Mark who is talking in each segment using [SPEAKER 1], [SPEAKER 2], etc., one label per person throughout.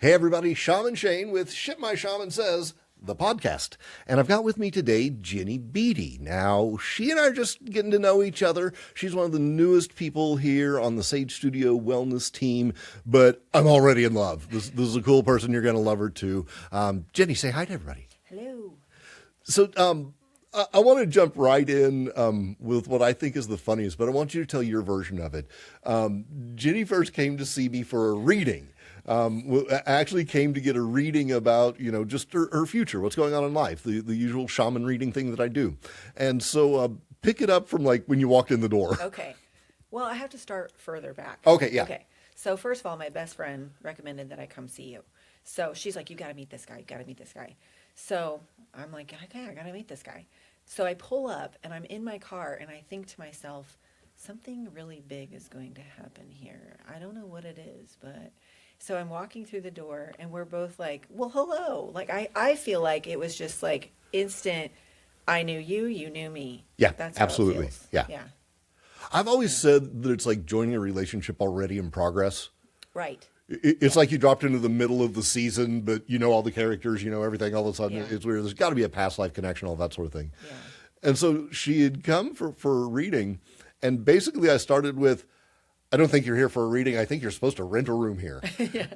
[SPEAKER 1] Hey everybody, Shaman Shane with My Shaman Says, the podcast. And I've got with me today Jenny Beede. Now, she and I are just getting to know each other. She's one of the newest people here on the Sage Studio wellness team, but I'm already in love. This is a cool person. You're going to love her too. Jenny, say hi to everybody.
[SPEAKER 2] Hello.
[SPEAKER 1] So, I want to jump right in with what I think is the funniest, but I want you to tell your version of it. Jenny first came to see me for a reading. Actually came to get a reading about, just her future, what's going on in life, the usual shaman reading thing that I do. And so pick it up from like when you walked in the door.
[SPEAKER 2] Okay. Well, I have to start further back.
[SPEAKER 1] Okay, yeah.
[SPEAKER 2] Okay. So first of all, my best friend recommended that I come see you. So she's like, you got to meet this guy. You got to meet this guy. So I'm like, okay, I got to meet this guy. So I pull up and I'm in my car and I think to myself, something really big is going to happen here. I don't know what it is, but... So I'm walking through the door and we're both like, well, hello. Like, I feel like it was just like instant, I knew you, you knew me.
[SPEAKER 1] Yeah,
[SPEAKER 2] that's how
[SPEAKER 1] absolutely.
[SPEAKER 2] It feels.
[SPEAKER 1] Yeah. I've always said that it's like joining a relationship already in progress.
[SPEAKER 2] Right.
[SPEAKER 1] It's like you dropped into the middle of the season, but you know all the characters, you know everything. All of a sudden, it's weird. There's got to be a past life connection, all that sort of thing.
[SPEAKER 2] Yeah.
[SPEAKER 1] And so she had come for a reading, and basically I started with, I don't think you're here for a reading. I think you're supposed to rent a room here.
[SPEAKER 2] Yeah.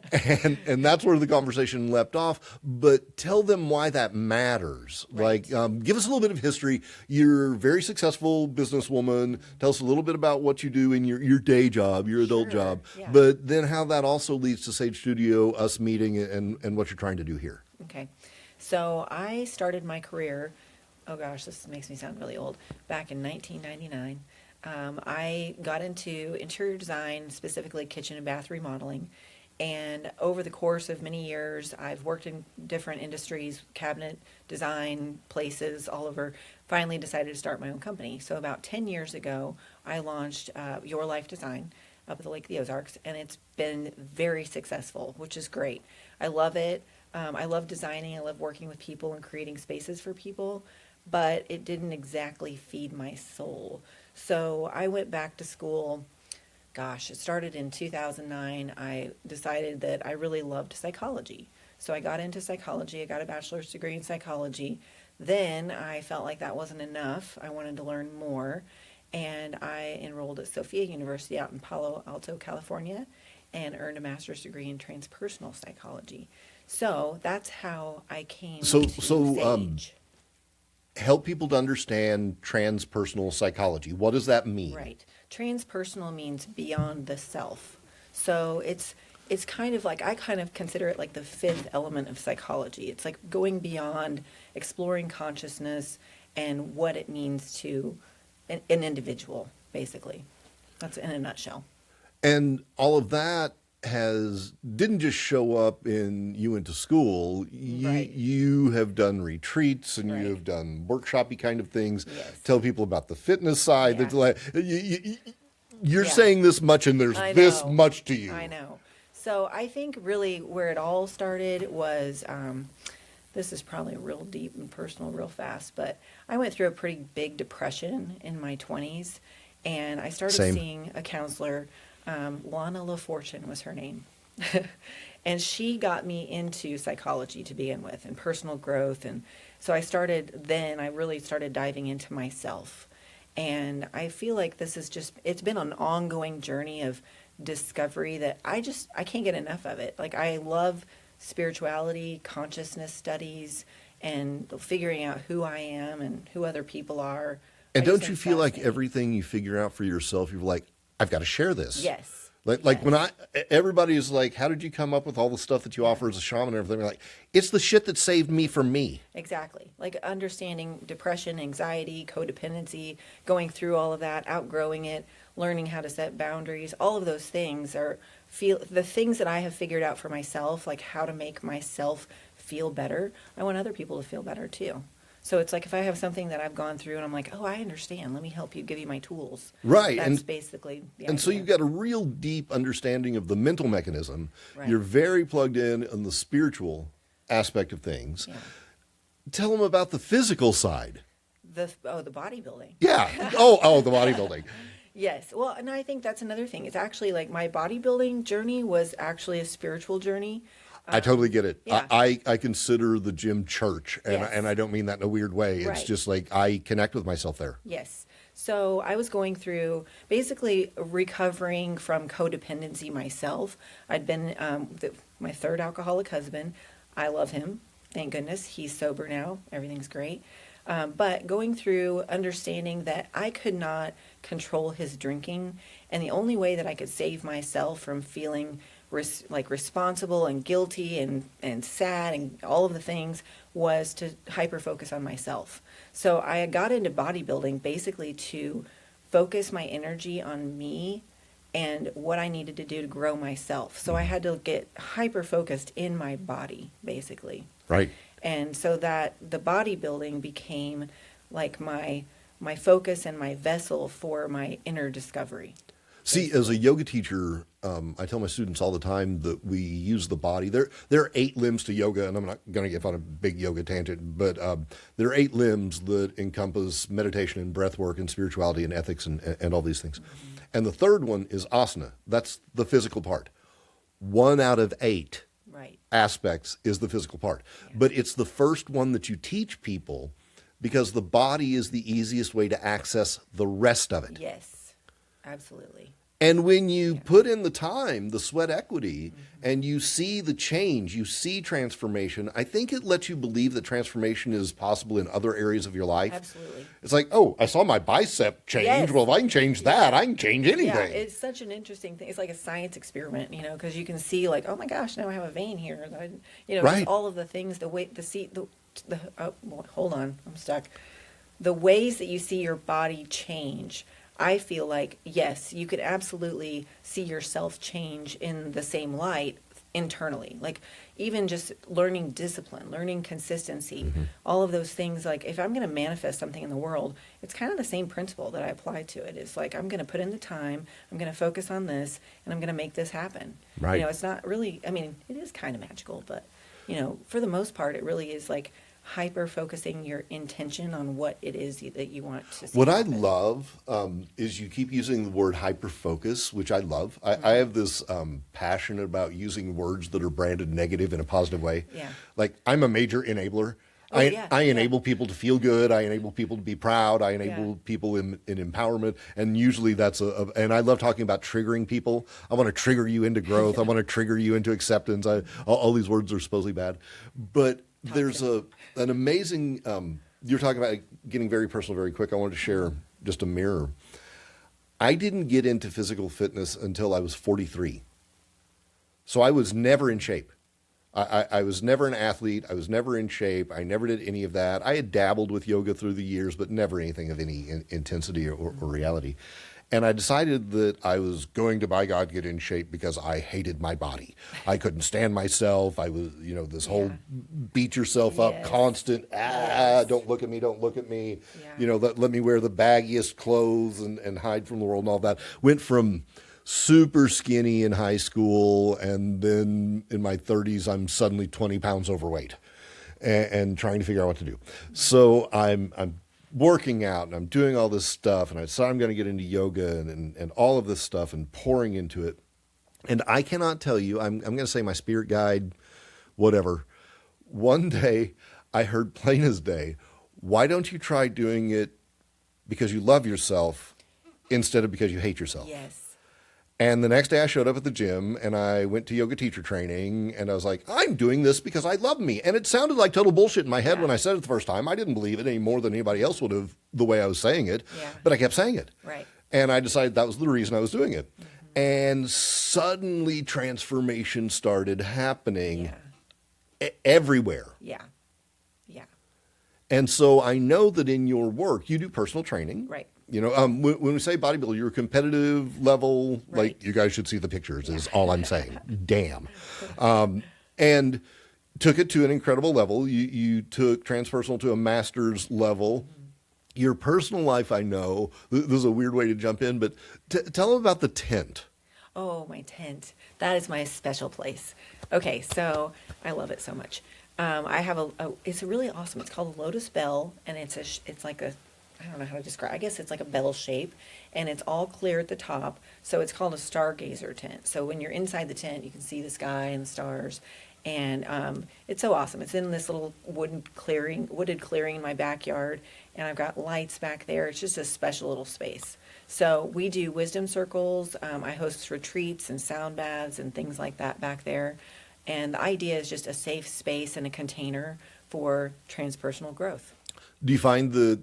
[SPEAKER 1] And that's where the conversation leapt off. But tell them why that matters.
[SPEAKER 2] Right.
[SPEAKER 1] Like, give us a little bit of history. You're a very successful businesswoman. Tell us a little bit about what you do in your day job, your adult job.
[SPEAKER 2] Yeah.
[SPEAKER 1] But then how that also leads to Sage Studio, us meeting, and what you're trying to do here.
[SPEAKER 2] Okay. So I started my career, oh gosh, this makes me sound really old, back in 1999. I got into interior design, specifically kitchen and bath remodeling. And over the course of many years, I've worked in different industries, cabinet design, places all over. Finally decided to start my own company. So about 10 years ago, I launched Your Life Design up at the Lake of the Ozarks. And it's been very successful, which is great. I love it. I love designing. I love working with people and creating spaces for people. But it didn't exactly feed my soul. So I went back to school. Gosh, it started in 2009. I decided that I really loved psychology. So I got into psychology. I got a bachelor's degree in psychology. Then I felt like that wasn't enough. I wanted to learn more. And I enrolled at Sophia University out in Palo Alto, California, and earned a master's degree in transpersonal psychology. So that's how I came to Sage.
[SPEAKER 1] Help people to understand transpersonal psychology. What does that mean?
[SPEAKER 2] Right. Transpersonal means beyond the self. So it's kind of like, I kind of consider it like the fifth element of psychology. It's like going beyond, exploring consciousness and what it means to an individual, basically. That's in a nutshell.
[SPEAKER 1] And all of that didn't just show up in you went to school. You have done retreats and you have done workshopy kind of things.
[SPEAKER 2] Yes.
[SPEAKER 1] Tell people about the fitness side.
[SPEAKER 2] Yeah.
[SPEAKER 1] That's like, you're saying this much and there's this much to you.
[SPEAKER 2] I know. So I think really where it all started was, this is probably real deep and personal real fast, but I went through a pretty big depression in my 20s and I started seeing a counselor. Lana LaFortune was her name. And she got me into psychology to begin with and personal growth. And so I really started diving into myself. And I feel like it's been an ongoing journey of discovery that I can't get enough of it. Like I love spirituality, consciousness studies, and figuring out who I am and who other people are.
[SPEAKER 1] And don't you feel like everything you figure out for yourself, you're like, I've got to share this.
[SPEAKER 2] Yes.
[SPEAKER 1] Like when everybody is like, how did you come up with all the stuff that you offer as a shaman and everything? We're like, it's the shit that saved me from me.
[SPEAKER 2] Exactly. Like understanding depression, anxiety, codependency, going through all of that, outgrowing it, learning how to set boundaries, all of those things are the things that I have figured out for myself, like how to make myself feel better. I want other people to feel better too. So it's like if I have something that I've gone through and I'm like, oh, I understand. Let me help you, give you my tools.
[SPEAKER 1] Right.
[SPEAKER 2] That's basically the idea.
[SPEAKER 1] So you've got a real deep understanding of the mental mechanism.
[SPEAKER 2] Right.
[SPEAKER 1] You're very plugged in on the spiritual aspect of things.
[SPEAKER 2] Yeah.
[SPEAKER 1] Tell them about the physical side.
[SPEAKER 2] The bodybuilding.
[SPEAKER 1] Yeah. Oh, the bodybuilding.
[SPEAKER 2] Yes. Well, and I think that's another thing. It's actually like my bodybuilding journey was actually a spiritual journey.
[SPEAKER 1] I totally get it.
[SPEAKER 2] Yeah.
[SPEAKER 1] I consider the gym church, and
[SPEAKER 2] Yes.
[SPEAKER 1] and I don't mean that in a weird way. It's
[SPEAKER 2] Right.
[SPEAKER 1] just like I connect with myself there.
[SPEAKER 2] Yes. So I was going through basically recovering from codependency myself. I'd been my third alcoholic husband. I love him. Thank goodness. He's sober now. Everything's great. But going through understanding that I could not control his drinking, and the only way that I could save myself from feeling responsible and guilty and sad and all of the things was to hyper focus on myself. So I got into bodybuilding basically to focus my energy on me and what I needed to do to grow myself. So I had to get hyper focused in my body, basically.
[SPEAKER 1] Right.
[SPEAKER 2] And so that the bodybuilding became like my focus and my vessel for my inner discovery.
[SPEAKER 1] See, as a yoga teacher, I tell my students all the time that we use the body. There are 8 limbs to yoga, and I'm not going to get on a big yoga tangent, but there are 8 limbs that encompass meditation and breath work and spirituality and ethics and all these things. Mm-hmm. And the third one is asana. That's the physical part. 1 out of 8
[SPEAKER 2] Right.
[SPEAKER 1] aspects is the physical part. Yeah. But it's the first one that you teach people because the body is the easiest way to access the rest of it.
[SPEAKER 2] Yes, absolutely.
[SPEAKER 1] And when you put in the time, the sweat equity, and you see the change, you see transformation, I think it lets you believe that transformation is possible in other areas of your life.
[SPEAKER 2] Absolutely.
[SPEAKER 1] It's like, oh, I saw my bicep change.
[SPEAKER 2] Yes.
[SPEAKER 1] Well, if I can change that, I can change anything.
[SPEAKER 2] Yeah, it's such an interesting thing. It's like a science experiment, because you can see like, oh my gosh, now I have a vein here.
[SPEAKER 1] Right.
[SPEAKER 2] Just all of the things, hold on, I'm stuck. The ways that you see your body change, I feel like, yes, you could absolutely see yourself change in the same light internally. Like even just learning discipline, learning consistency, all of those things. Like if I'm going to manifest something in the world, it's kind of the same principle that I apply to it. It's like I'm going to put in the time, I'm going to focus on this, and I'm going to make this happen.
[SPEAKER 1] Right.
[SPEAKER 2] It's not really, it is kind of magical, but, for the most part, it really is like hyper focusing your intention on what it is that you want to see.
[SPEAKER 1] What
[SPEAKER 2] happen.
[SPEAKER 1] I love is you keep using the word hyper focus, which I love. I have this passion about using words that are branded negative in a positive way.
[SPEAKER 2] Yeah.
[SPEAKER 1] Like I'm a major enabler.
[SPEAKER 2] Oh, yeah.
[SPEAKER 1] I enable people to feel good. I enable people to be proud. I enable people in empowerment. And usually that's and I love talking about triggering people. I want to trigger you into growth. I want to trigger you into acceptance. All these words are supposedly bad. But there's an amazing, you're talking about getting very personal very quick. I wanted to share just a mirror. I didn't get into physical fitness until I was 43. So I was never in shape. I was never an athlete. I was never in shape. I never did any of that. I had dabbled with yoga through the years, but never anything of any intensity or reality. And I decided that I was going to, by God, get in shape because I hated my body. I couldn't stand myself. I was, this whole beat yourself up, constant, don't look at me, don't look at me. Yeah. Let me wear the baggiest clothes and hide from the world and all that. Went from super skinny in high school, and then in my 30s, I'm suddenly 20 pounds overweight and trying to figure out what to do. So I'm working out and I'm doing all this stuff, and I decided I'm going to get into yoga and all of this stuff and pouring into it. And I cannot tell you, I'm going to say my spirit guide, whatever. One day I heard plain as day, why don't you try doing it because you love yourself instead of because you hate yourself?
[SPEAKER 2] Yes.
[SPEAKER 1] And the next day I showed up at the gym and I went to yoga teacher training, and I was like, I'm doing this because I love me. And it sounded like total bullshit in my head when I said it the first time. I didn't believe it any more than anybody else would have the way I was saying it, but I kept saying it.
[SPEAKER 2] Right.
[SPEAKER 1] And I decided that was the reason I was doing it. And suddenly transformation started happening everywhere.
[SPEAKER 2] Yeah. Yeah.
[SPEAKER 1] And so I know that in your work, you do personal training.
[SPEAKER 2] Right.
[SPEAKER 1] When we say bodybuilder, you're a competitive level, like you guys should see the pictures is all I'm saying. Damn. And took it to an incredible level. You took transpersonal to a master's level. Your personal life, I know, this is a weird way to jump in, but tell them about the tent.
[SPEAKER 2] Oh, my tent. That is my special place. Okay, so I love it so much. I have it's really awesome. It's called a Lotus Bell, and it's like I don't know how to describe. I guess it's like a bell shape, and it's all clear at the top. So it's called a stargazer tent. So when you're inside the tent, you can see the sky and the stars. And it's so awesome. It's in this little wooded clearing in my backyard, and I've got lights back there. It's just a special little space. So we do wisdom circles. I host retreats and sound baths and things like that back there. And the idea is just a safe space and a container for transpersonal growth.
[SPEAKER 1] Do you find that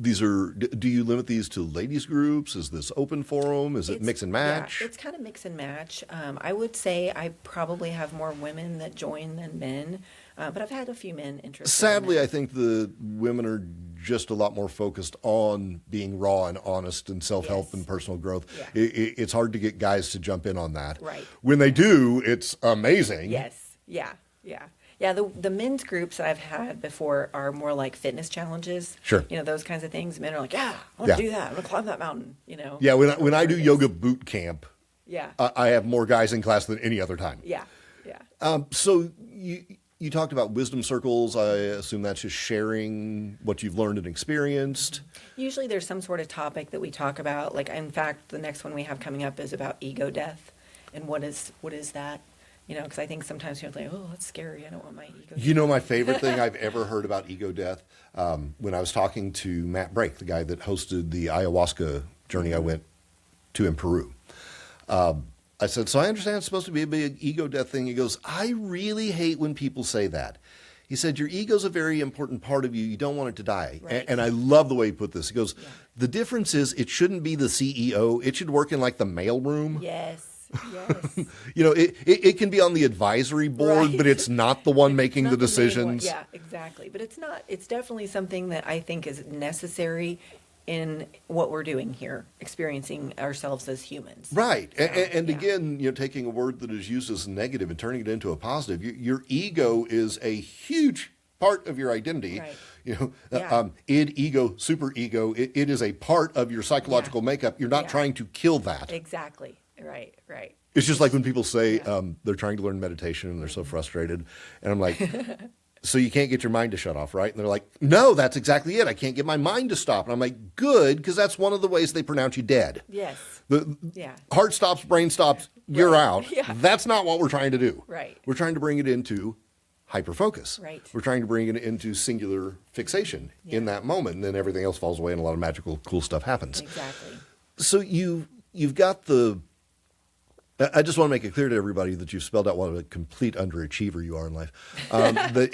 [SPEAKER 1] do you limit these to ladies groups? Is this open forum? Is it mix and match?
[SPEAKER 2] Yeah, it's kind of mix and match. I would say I probably have more women that join than men, but I've had a few men interested.
[SPEAKER 1] Sadly,
[SPEAKER 2] in
[SPEAKER 1] I think the women are just a lot more focused on being raw and honest and self-help
[SPEAKER 2] Yes.
[SPEAKER 1] and personal growth.
[SPEAKER 2] Yeah.
[SPEAKER 1] It's hard to get guys to jump in on that.
[SPEAKER 2] Right.
[SPEAKER 1] When they do, it's amazing.
[SPEAKER 2] Yes. Yeah. Yeah. Yeah. The men's groups that I've had before are more like fitness challenges.
[SPEAKER 1] Sure.
[SPEAKER 2] You know, those kinds of things. Men are like, yeah, I want
[SPEAKER 1] Yeah.
[SPEAKER 2] to do that. I want to climb that mountain. You know.
[SPEAKER 1] Yeah, when I do
[SPEAKER 2] Whatever it is.
[SPEAKER 1] yoga boot camp,
[SPEAKER 2] Yeah.
[SPEAKER 1] I have more guys in class than any other time.
[SPEAKER 2] Yeah. Yeah.
[SPEAKER 1] So you talked about wisdom circles. I assume that's just sharing what you've learned and experienced.
[SPEAKER 2] Usually there's some sort of topic that we talk about. Like, in fact, the next one we have coming up is about ego death. And what is that? You know, because I think sometimes people think, oh, that's scary. I don't want my ego.
[SPEAKER 1] You know, my favorite thing I've ever heard about ego death, when I was talking to Matt Brake, the guy that hosted the ayahuasca journey I went to in Peru. I said, so I understand it's supposed to be a big ego death thing. He goes, I really hate when people say that. He said, your ego's a very important part of you. You don't want it to die.
[SPEAKER 2] Right.
[SPEAKER 1] And I love the way he put this. He goes,
[SPEAKER 2] Yeah.
[SPEAKER 1] the difference is it shouldn't be the CEO. It should work in like the mailroom.
[SPEAKER 2] Yes. Yes.
[SPEAKER 1] You know, it can be on the advisory board,
[SPEAKER 2] Right.
[SPEAKER 1] but it's not the one making
[SPEAKER 2] Not
[SPEAKER 1] the
[SPEAKER 2] main one.
[SPEAKER 1] decisions.
[SPEAKER 2] Yeah, exactly. But it's not. It's definitely something that I think is necessary in what we're doing here, experiencing ourselves as humans.
[SPEAKER 1] Right.
[SPEAKER 2] So,
[SPEAKER 1] And
[SPEAKER 2] yeah.
[SPEAKER 1] again, you know, taking a word that is used as negative and turning it into a positive, your ego is a huge part of your identity.
[SPEAKER 2] Right.
[SPEAKER 1] You know,
[SPEAKER 2] Yeah.
[SPEAKER 1] id, ego, super ego, it is a part of your psychological makeup. You're not
[SPEAKER 2] Yeah.
[SPEAKER 1] trying to kill that.
[SPEAKER 2] Exactly. Right. Right.
[SPEAKER 1] It's just like when people say
[SPEAKER 2] Yeah.
[SPEAKER 1] they're trying to learn meditation and they're so frustrated. And I'm like, so you can't get your mind to shut off, right? And they're like, no, that's exactly it. I can't get my mind to stop. And I'm like, good, because that's one of the ways they pronounce you dead.
[SPEAKER 2] Yes.
[SPEAKER 1] The
[SPEAKER 2] Yeah.
[SPEAKER 1] heart stops, brain stops, you're
[SPEAKER 2] Right.
[SPEAKER 1] out.
[SPEAKER 2] Yeah.
[SPEAKER 1] That's not what we're trying to do.
[SPEAKER 2] Right.
[SPEAKER 1] We're trying to bring it into hyperfocus.
[SPEAKER 2] Right.
[SPEAKER 1] We're trying to bring it into singular fixation in that moment, and then everything else falls away and a lot of magical, cool stuff happens.
[SPEAKER 2] Exactly.
[SPEAKER 1] So you've got the. I just want to make it clear to everybody that you've spelled out what a complete underachiever you are in life. That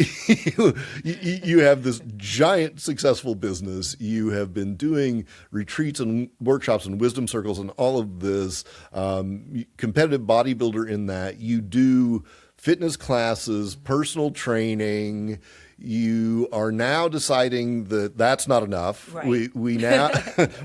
[SPEAKER 1] you have this giant successful business. You have been doing retreats and workshops and wisdom circles and all of this. Competitive bodybuilder in that. You do fitness classes, personal training. You are now deciding that that's not enough.
[SPEAKER 2] Right.
[SPEAKER 1] We now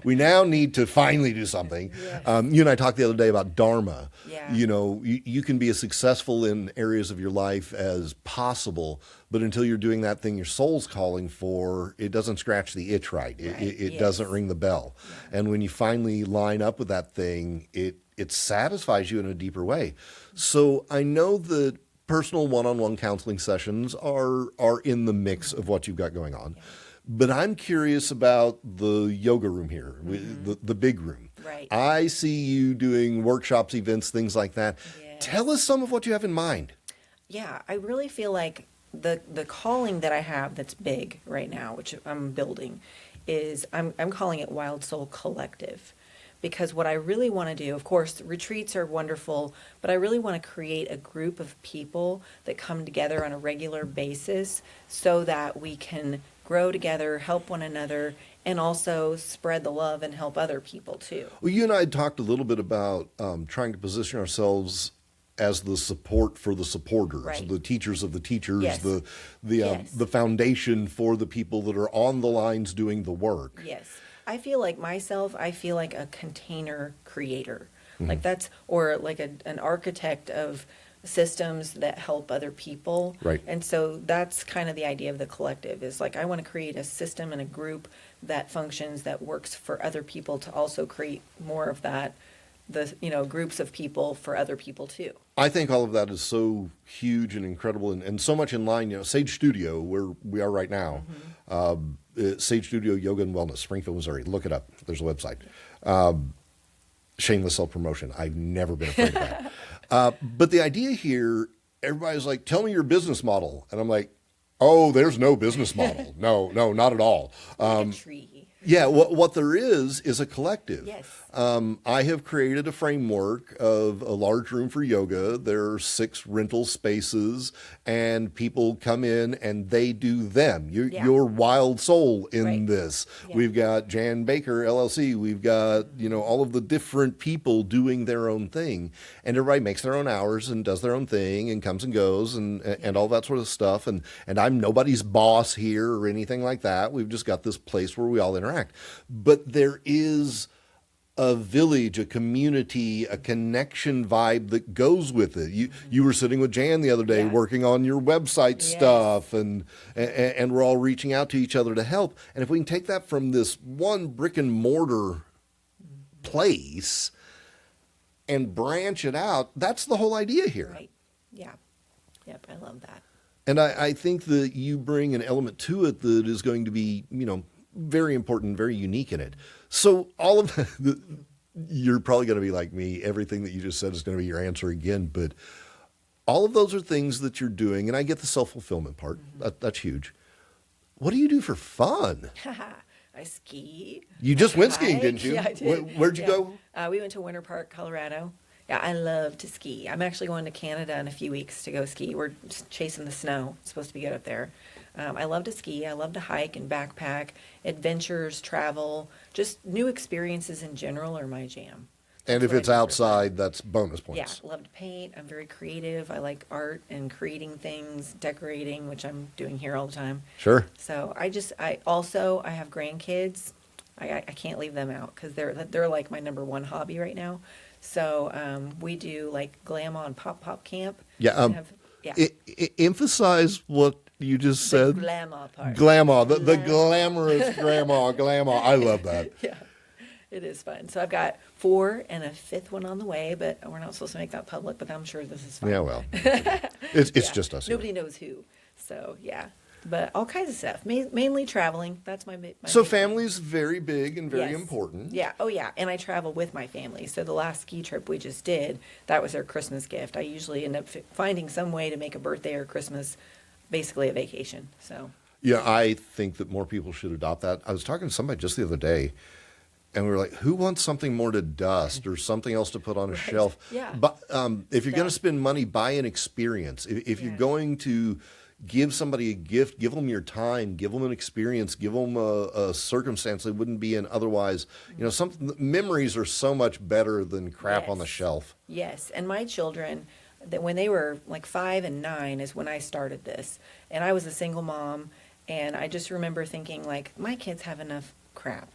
[SPEAKER 1] we now need to finally do something.
[SPEAKER 2] Yes.
[SPEAKER 1] You and I talked the other day about Dharma.
[SPEAKER 2] Yeah.
[SPEAKER 1] You know, you can be as successful in areas of your life as possible, but until you're doing that thing your soul's calling for, it doesn't scratch the itch right. It
[SPEAKER 2] Yes.
[SPEAKER 1] doesn't ring the bell. And when you finally line up with that thing, it satisfies you in a deeper way. So I know that personal one-on-one counseling sessions are in the mix of what you've got going on. But I'm curious about the yoga room here, the big room.
[SPEAKER 2] Right.
[SPEAKER 1] I see you doing workshops, events, things like that.
[SPEAKER 2] Yes.
[SPEAKER 1] Tell us some of what you have in mind.
[SPEAKER 2] Yeah, I really feel like the calling that I have that's big right now, which I'm building, is I'm calling it Wild Soul Collective. Because what I really want to do, of course, retreats are wonderful, but I really want to create a group of people that come together on a regular basis so that we can grow together, help one another, and also spread the love and help other people too.
[SPEAKER 1] Well, you and I had talked a little bit about trying to position ourselves as the support for the supporters,
[SPEAKER 2] Right.
[SPEAKER 1] the teachers of the teachers,
[SPEAKER 2] Yes. Yes.
[SPEAKER 1] the foundation for the people that are on the lines doing the work.
[SPEAKER 2] Yes. I feel like a container creator. Like that's, or like an architect of systems that help other people.
[SPEAKER 1] Right.
[SPEAKER 2] And so that's kind of the idea of the collective, is like I want to create a system and a group that functions, that works for other people, to also create more of that, groups of people for other people too.
[SPEAKER 1] I think all of that is so huge and incredible and so much in line. Sage Studio, where we are right now, Sage Studio Yoga and Wellness, Springfield, Missouri. Look it up. There's a website. Shameless self-promotion. I've never been afraid of that. But the idea here, everybody's like, tell me your business model. And I'm like, oh, there's no business model. No, not at all.
[SPEAKER 2] Like a tree.
[SPEAKER 1] Yeah, what there is a collective.
[SPEAKER 2] Yes.
[SPEAKER 1] I have created a framework of a large room for yoga. There are 6 rental spaces, and people come in and they do them. Your wild soul in this.
[SPEAKER 2] Yeah.
[SPEAKER 1] We've got Jan Baker LLC. We've got all of the different people doing their own thing, and everybody makes their own hours and does their own thing and comes and goes and all that sort of stuff. And I'm nobody's boss here or anything like that. We've just got this place where we all interact. But there is a village, a community, a connection vibe that goes with it. You were sitting with Jan the other day working on your website stuff, and we're all reaching out to each other to help. And if we can take that from this one brick and mortar place and branch it out, that's the whole idea here.
[SPEAKER 2] Right. Yeah. Yep. I love that.
[SPEAKER 1] And I think that you bring an element to it that is going to be, very important, very unique in it. So all of you're probably going to be like me. Everything that you just said is going to be your answer again. But all of those are things that you're doing. And I get the self-fulfillment part. That's huge. What do you do for fun?
[SPEAKER 2] I ski.
[SPEAKER 1] You just went skiing, didn't you?
[SPEAKER 2] Yeah, I did.
[SPEAKER 1] Where'd you go?
[SPEAKER 2] We went to Winter Park, Colorado. Yeah, I love to ski. I'm actually going to Canada in a few weeks to go ski. We're just chasing the snow. It's supposed to be good up there. I love to ski. I love to hike and backpack. Adventures, travel, just new experiences in general are my jam.
[SPEAKER 1] And if it's outside, that's bonus points.
[SPEAKER 2] Yeah, love to paint. I'm very creative. I like art and creating things, decorating, which I'm doing here all the time.
[SPEAKER 1] Sure.
[SPEAKER 2] So I have grandkids. I can't leave them out because they're like my number one hobby right now. So we do like glam on pop camp.
[SPEAKER 1] Yeah. Emphasize what you just said.
[SPEAKER 2] Glamour part.
[SPEAKER 1] Glamour, the glamorous glamour. I love that.
[SPEAKER 2] Yeah, it is fun. So I've got 4 and a 5th one on the way, but we're not supposed to make that public. But I'm sure this is fun.
[SPEAKER 1] Yeah, well, it's just us.
[SPEAKER 2] Nobody knows who. So yeah, but all kinds of stuff. Mainly traveling. That's my
[SPEAKER 1] so
[SPEAKER 2] main
[SPEAKER 1] family's very big and very
[SPEAKER 2] Yes.
[SPEAKER 1] important.
[SPEAKER 2] Yeah. Oh, yeah. And I travel with my family. So the last ski trip we just did, that was their Christmas gift. I usually end up finding some way to make a birthday or Christmas basically a vacation. So.
[SPEAKER 1] Yeah, I think that more people should adopt that. I was talking to somebody just the other day, and we were like, who wants something more to dust or something else to put on a shelf?
[SPEAKER 2] Yeah.
[SPEAKER 1] But if you're going to spend money, buy an experience. If you're going to give somebody a gift, give them your time, give them an experience, give them a circumstance they wouldn't be in otherwise. Memories are so much better than crap on the shelf.
[SPEAKER 2] Yes, and my children, that when they were like 5 and 9 is when I started this, and I was a single mom, and I just remember thinking like, my kids have enough crap.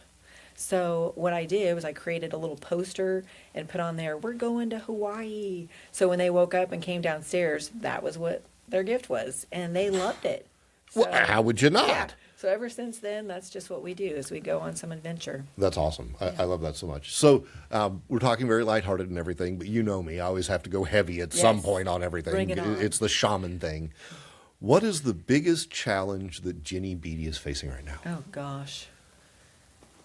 [SPEAKER 2] So what I did was I created a little poster and put on there, we're going to Hawaii. So when they woke up and came downstairs, that was what their gift was, and they loved it. So,
[SPEAKER 1] Well, how would you not?
[SPEAKER 2] Yeah. So ever since then, that's just what we do, is we go on some adventure.
[SPEAKER 1] That's awesome. I love that so much. So we're talking very lighthearted and everything, but you know me. I always have to go heavy at some point on everything.
[SPEAKER 2] Bring it on.
[SPEAKER 1] It's the shaman thing. What is the biggest challenge that Jenny Beede is facing right now?
[SPEAKER 2] Oh, gosh.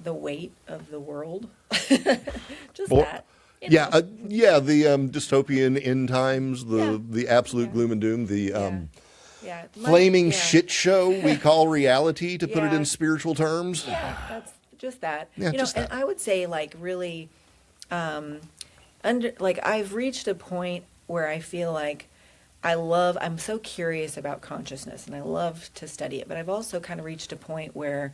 [SPEAKER 2] The weight of the world. Just that.
[SPEAKER 1] Yeah, the dystopian end times, the absolute gloom and doom, the flaming shit show we call reality, to put it in spiritual terms.
[SPEAKER 2] Yeah, that's just that.
[SPEAKER 1] Yeah,
[SPEAKER 2] And I would say, like, really, I've reached a point where I feel like I'm so curious about consciousness, and I love to study it, but I've also kind of reached a point where,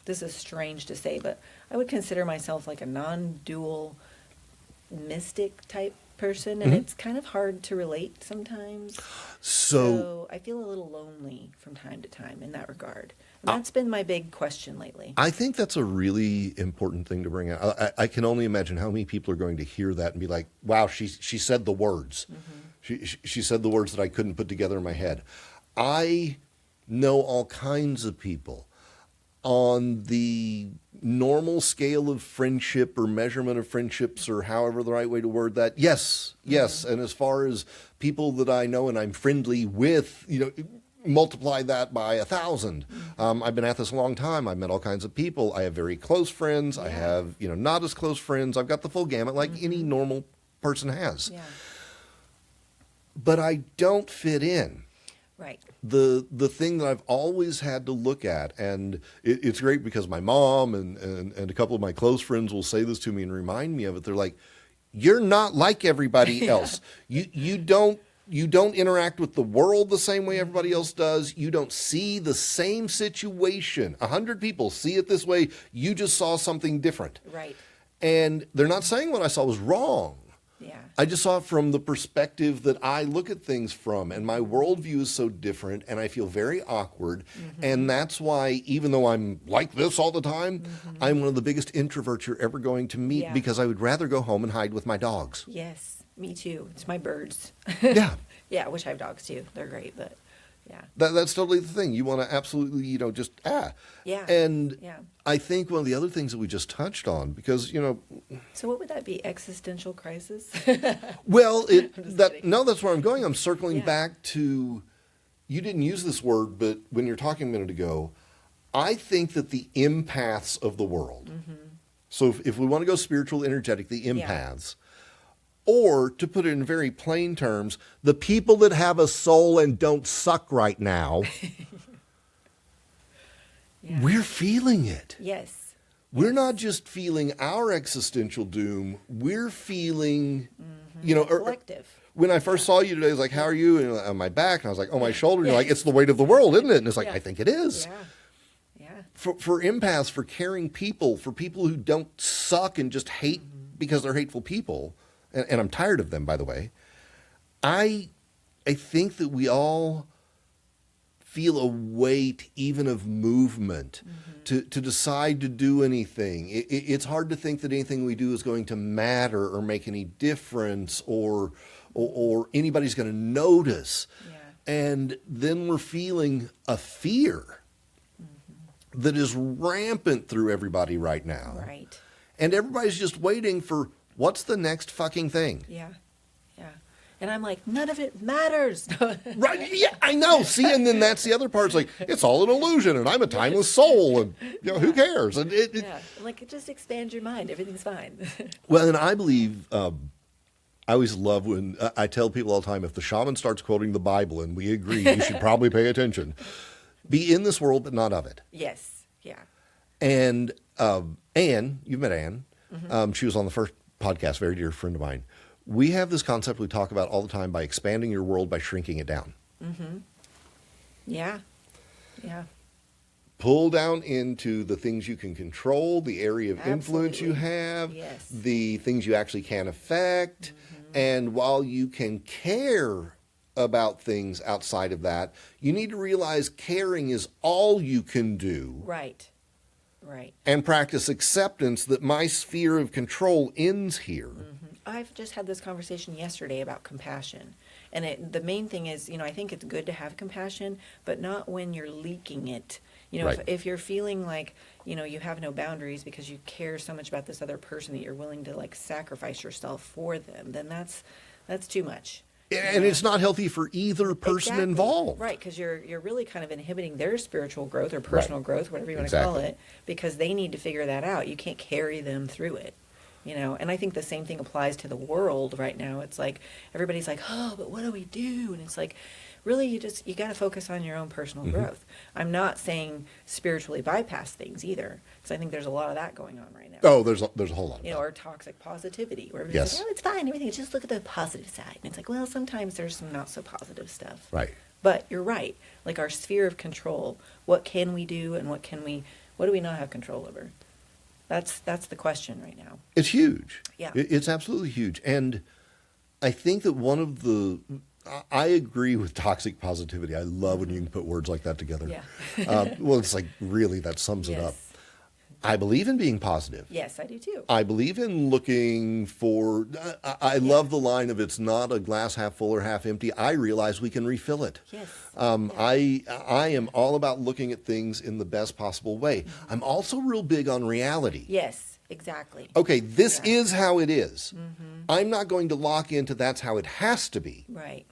[SPEAKER 2] this is strange to say, but I would consider myself like a non-dual mystic type person, and it's kind of hard to relate sometimes. So I feel a little lonely from time to time in that regard. And that's been my big question lately.
[SPEAKER 1] I think that's a really important thing to bring out. I can only imagine how many people are going to hear that and be like, wow, she said the words. Mm-hmm. She said the words that I couldn't put together in my head. I know all kinds of people on the normal scale of friendship or measurement of friendships, or however the right way to word that. Yes. And as far as people that I know and I'm friendly with, multiply that by 1,000. I've been at this a long time. I've met all kinds of people. I have very close friends. I have, not as close friends. I've got the full gamut, like any normal person has.
[SPEAKER 2] Yeah.
[SPEAKER 1] But I don't fit in.
[SPEAKER 2] Right.
[SPEAKER 1] The thing that I've always had to look at, and it's great because my mom and a couple of my close friends will say this to me and remind me of it. They're like, you're not like everybody else. You don't interact with the world the same way everybody else does. You don't see the same situation. 100 people see it this way. You just saw something different.
[SPEAKER 2] Right.
[SPEAKER 1] And they're not saying what I saw was wrong.
[SPEAKER 2] Yeah.
[SPEAKER 1] I just saw it from the perspective that I look at things from, and my worldview is so different, and I feel very awkward. And that's why, even though I'm like this all the time, I'm one of the biggest introverts you're ever going to meet,
[SPEAKER 2] Yeah.
[SPEAKER 1] because I would rather go home and hide with my dogs.
[SPEAKER 2] Yes. Me too. It's my birds.
[SPEAKER 1] Yeah.
[SPEAKER 2] Yeah. I wish I have dogs too. They're great, but yeah.
[SPEAKER 1] That's totally the thing. You want to absolutely, just,
[SPEAKER 2] Yeah.
[SPEAKER 1] And
[SPEAKER 2] Yeah.
[SPEAKER 1] I think one of the other things that we just touched on, because,
[SPEAKER 2] So what would that be? Existential crisis?
[SPEAKER 1] well,
[SPEAKER 2] just kidding.
[SPEAKER 1] that's where I'm going. I'm circling
[SPEAKER 2] Yeah.
[SPEAKER 1] back to, you didn't use this word, but when you're talking a minute ago, I think that the empaths of the world, so if we want to go spiritual, energetic, the empaths, or to put it in very plain terms, the people that have a soul and don't suck right now,
[SPEAKER 2] Yeah.
[SPEAKER 1] we're feeling it.
[SPEAKER 2] Yes.
[SPEAKER 1] We're not just feeling our existential doom, we're feeling,
[SPEAKER 2] Collective.
[SPEAKER 1] when I first saw you today, I was like, how are you? And you're like, on my back. And I was like, oh, my shoulder. And you're like, it's the weight of the world, isn't it? And it's like,
[SPEAKER 2] Yeah.
[SPEAKER 1] I think it is.
[SPEAKER 2] Yeah. Yeah.
[SPEAKER 1] For empaths, for caring people, for people who don't suck and just hate because they're hateful people, and I'm tired of them, by the way, I think that we all feel a weight even of movement to decide to do anything. It's hard to think that anything we do is going to matter or make any difference or anybody's going to notice.
[SPEAKER 2] Yeah.
[SPEAKER 1] And then we're feeling a fear that is rampant through everybody right now.
[SPEAKER 2] Right.
[SPEAKER 1] And everybody's just waiting for what's the next fucking thing.
[SPEAKER 2] Yeah. Yeah. And I'm like, none of it matters.
[SPEAKER 1] Right? Yeah, I know. See, and then that's the other part. It's like, it's all an illusion, and I'm a timeless soul, and who cares? And
[SPEAKER 2] Yeah. I'm like, just expand your mind. Everything's fine.
[SPEAKER 1] well, and I believe, I always love when I tell people all the time, if the shaman starts quoting the Bible and we agree, you should probably pay attention. Be in this world, but not of it.
[SPEAKER 2] Yes. Yeah.
[SPEAKER 1] And Anne, you've met Anne. She was on the first podcast, very dear friend of mine. We have this concept we talk about all the time by expanding your world by shrinking it down.
[SPEAKER 2] Yeah. Yeah.
[SPEAKER 1] Pull down into the things you can control, the area of influence you
[SPEAKER 2] Absolutely.
[SPEAKER 1] have,
[SPEAKER 2] Yes.
[SPEAKER 1] the things you actually can affect. And while you can care about things outside of that, you need to realize caring is all you can do.
[SPEAKER 2] Right. Right.
[SPEAKER 1] And practice acceptance that my sphere of control ends here.
[SPEAKER 2] I've just had this conversation yesterday about compassion. And the main thing is, I think it's good to have compassion, but not when you're leaking it.
[SPEAKER 1] Right.
[SPEAKER 2] If you're feeling like, you have no boundaries because you care so much about this other person that you're willing to sacrifice yourself for them, then that's too much.
[SPEAKER 1] And it's not healthy for either person
[SPEAKER 2] Exactly.
[SPEAKER 1] involved.
[SPEAKER 2] Right, because you're really kind of inhibiting their spiritual growth or personal growth, whatever you want to
[SPEAKER 1] Exactly.
[SPEAKER 2] call it, because they need to figure that out. You can't carry them through it. And I think the same thing applies to the world right now. It's like everybody's like, oh, but what do we do? And it's like, really, you got to focus on your own personal growth. I'm not saying spiritually bypass things either, because I think there's a lot of that going on right now.
[SPEAKER 1] Oh, there's a whole lot of that.
[SPEAKER 2] Or toxic positivity, where everybody's
[SPEAKER 1] Yes.
[SPEAKER 2] like, oh, it's fine, everything. Just look at the positive side. And it's like, well, sometimes there's some not so positive stuff.
[SPEAKER 1] Right.
[SPEAKER 2] But you're right. Like our sphere of control, what can we do and what do we not have control over? That's the question right now.
[SPEAKER 1] It's huge.
[SPEAKER 2] Yeah.
[SPEAKER 1] It's absolutely huge. And I think that I agree with toxic positivity. I love when you can put words like that together.
[SPEAKER 2] Yeah.
[SPEAKER 1] Well, it's like, really, that sums it up.
[SPEAKER 2] Yes.
[SPEAKER 1] I believe in being positive.
[SPEAKER 2] Yes, I do too.
[SPEAKER 1] I believe in looking for, I love the line of it's not a glass half full or half empty. I realize we can refill it.
[SPEAKER 2] Yes.
[SPEAKER 1] I am all about looking at things in the best possible way. I'm also real big on reality.
[SPEAKER 2] Yes, exactly.
[SPEAKER 1] Okay, this
[SPEAKER 2] Yeah.
[SPEAKER 1] is how it is. I'm not going to lock into that's how it has to be.
[SPEAKER 2] Right.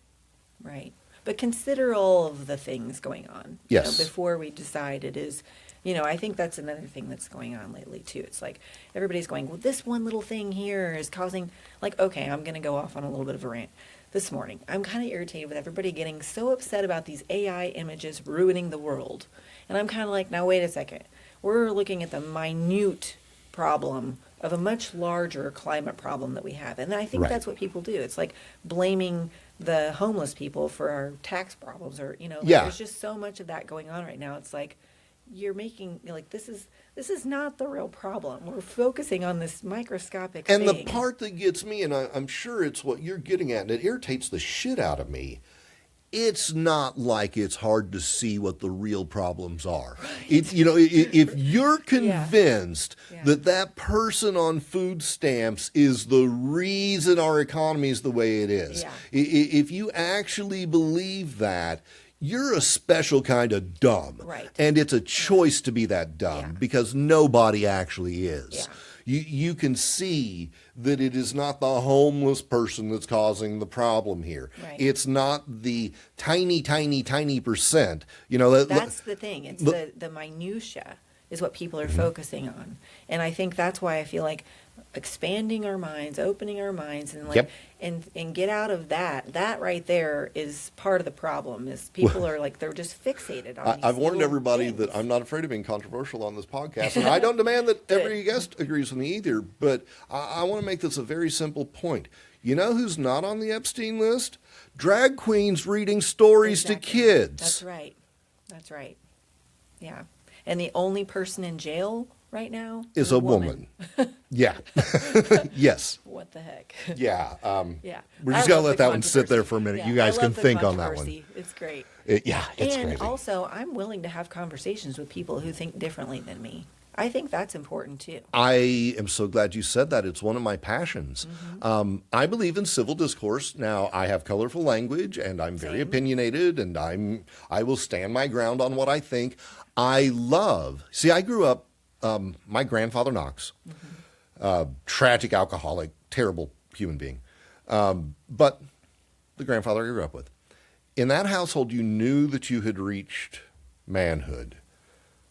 [SPEAKER 2] Right. But consider all of the things going on.
[SPEAKER 1] Yes.
[SPEAKER 2] Before we decide it is You know, I think that's another thing that's going on lately too. It's like everybody's going, well, this one little thing here is causing, like, okay, I'm going to go off on a little bit of a rant. This morning, I'm kind of irritated with everybody getting so upset about these AI images ruining the world. And I'm kind of like, now wait a second. We're looking at the minute problem of a much larger climate problem that we have. And I think
[SPEAKER 1] Right.
[SPEAKER 2] that's what people do. It's like blaming the homeless people for our tax problems, or, you know, like,
[SPEAKER 1] Yeah.
[SPEAKER 2] there's just so much of that going on right now. It's like, you're making, like, this is not the real problem. We're focusing on this microscopic
[SPEAKER 1] And
[SPEAKER 2] thing.
[SPEAKER 1] the part that gets me, and I'm sure it's what you're getting at, and it irritates the shit out of me, it's not like it's hard to see what the real problems are. It's, you know, if you're convinced
[SPEAKER 2] Yeah.
[SPEAKER 1] that that person on food stamps is the reason our economy is the way it is,
[SPEAKER 2] Yeah.
[SPEAKER 1] if you actually believe that, you're a special kind of dumb.
[SPEAKER 2] Right.
[SPEAKER 1] And it's a choice to be that dumb
[SPEAKER 2] Yeah.
[SPEAKER 1] because nobody actually is.
[SPEAKER 2] Yeah.
[SPEAKER 1] You can see that it is not the homeless person that's causing the problem here.
[SPEAKER 2] Right.
[SPEAKER 1] It's not the tiny, tiny, tiny percent. You know,
[SPEAKER 2] That's the thing. It's the minutia is what people are focusing on. And I think that's why I feel like expanding our minds, opening our minds, and like,
[SPEAKER 1] Yep.
[SPEAKER 2] and get out of that right there is part of the problem. Is people are like, they're just fixated on these
[SPEAKER 1] I've warned
[SPEAKER 2] little
[SPEAKER 1] everybody
[SPEAKER 2] things.
[SPEAKER 1] that I'm not afraid of being controversial on this podcast, and I don't demand that every guest agrees with me either, but I want to make this a very simple point. You know who's not on the Epstein list? Drag queens reading stories
[SPEAKER 2] Exactly.
[SPEAKER 1] to kids.
[SPEAKER 2] That's right. That's right. Yeah. And the only person in jail right now
[SPEAKER 1] Is a woman. Yeah. Yes.
[SPEAKER 2] What the heck?
[SPEAKER 1] Yeah.
[SPEAKER 2] Yeah.
[SPEAKER 1] We're
[SPEAKER 2] I
[SPEAKER 1] just going
[SPEAKER 2] love
[SPEAKER 1] to let
[SPEAKER 2] the
[SPEAKER 1] that one sit there
[SPEAKER 2] controversy.
[SPEAKER 1] for a minute.
[SPEAKER 2] Yeah,
[SPEAKER 1] You guys
[SPEAKER 2] I
[SPEAKER 1] can
[SPEAKER 2] love the
[SPEAKER 1] think on that one.
[SPEAKER 2] controversy. It's great.
[SPEAKER 1] Yeah, it's
[SPEAKER 2] And
[SPEAKER 1] crazy.
[SPEAKER 2] also, I'm willing to have conversations with people who think differently than me. I think that's important too.
[SPEAKER 1] I am so glad you said that. It's one of my passions.
[SPEAKER 2] Mm-hmm.
[SPEAKER 1] I believe in civil discourse. Now, I have colorful language, and I'm very
[SPEAKER 2] Same.
[SPEAKER 1] opinionated, and I will stand my ground on what I think. I grew up. My grandfather Knox, tragic alcoholic, terrible human being, but the grandfather I grew up with. In that household, you knew that you had reached manhood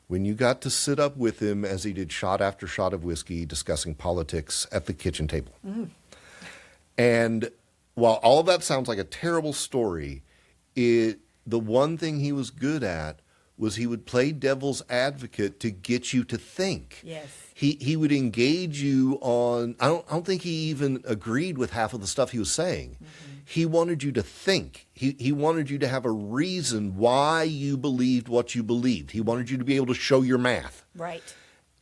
[SPEAKER 1] when you got to sit up with him as he did shot after shot of whiskey discussing politics at the kitchen table. And while all of that sounds like a terrible story, the one thing he was good at was he would play devil's advocate to get you to think.
[SPEAKER 2] Yes.
[SPEAKER 1] He would engage you on, I don't think he even agreed with half of the stuff he was saying. He wanted you to think. He wanted you to have a reason why you believed what you believed. He wanted you to be able to show your math.
[SPEAKER 2] Right.